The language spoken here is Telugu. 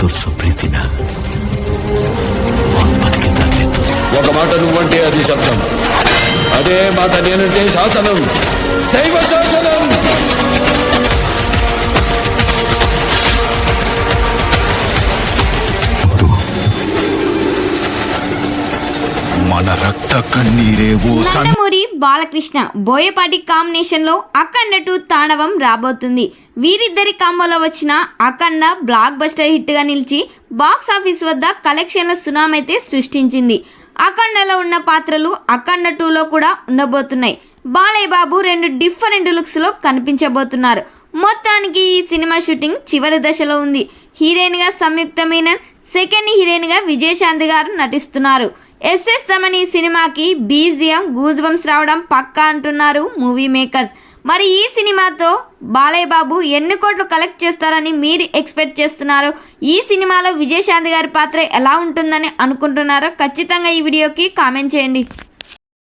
తೋರಿಸೋ ಪ್ರೀತಿನ ಬದುಕಿದ್ದಾಗಲೇ ఒక మాట నువ్వంటే అది శబ్దం, అదే మాట నేనంటే శాసనం, దైవ శాసనం. మన రక్త కన్నీరే ఓ నందమూరి బాలకృష్ణ బోయపాటి కాంబినేషన్ లో అఖండ 2 తాండవం రాబోతుంది. వీరిద్దరి కాంబోలో వచ్చిన అఖండ బ్లాక్ బస్టర్ హిట్ గా నిలిచి బాక్స్ ఆఫీస్ వద్ద కలెక్షన్ల సునామైతే సృష్టించింది. అఖండలో ఉన్న పాత్రలు అఖండ 2లో కూడా ఉండబోతున్నాయి. బాలయ్య బాబు 2 డిఫరెంట్ లుక్స్ లో కనిపించబోతున్నారు. మొత్తానికి ఈ సినిమా షూటింగ్ చివరి దశలో ఉంది. హీరోయిన్ గా సంయుక్త మీనన్, సెకండ్ హీరోయిన్ గా విజయశాంతి గారు నటిస్తున్నారు. ఎస్ఎస్ తమన్ ఈ సినిమాకి బీజిఎం గూజ్ బంప్స్ రావడం పక్కా అంటున్నారు మూవీ మేకర్స్. మరి ఈ సినిమాతో బాలయ్య బాబు ఎన్ని కోట్లు కలెక్ట్ చేస్తారని మీరు ఎక్స్పెక్ట్ చేస్తున్నారు? ఈ సినిమాలో విజయశాంతి గారి పాత్ర ఎలా ఉంటుందని అనుకుంటున్నారో ఖచ్చితంగా ఈ వీడియోకి కామెంట్ చేయండి.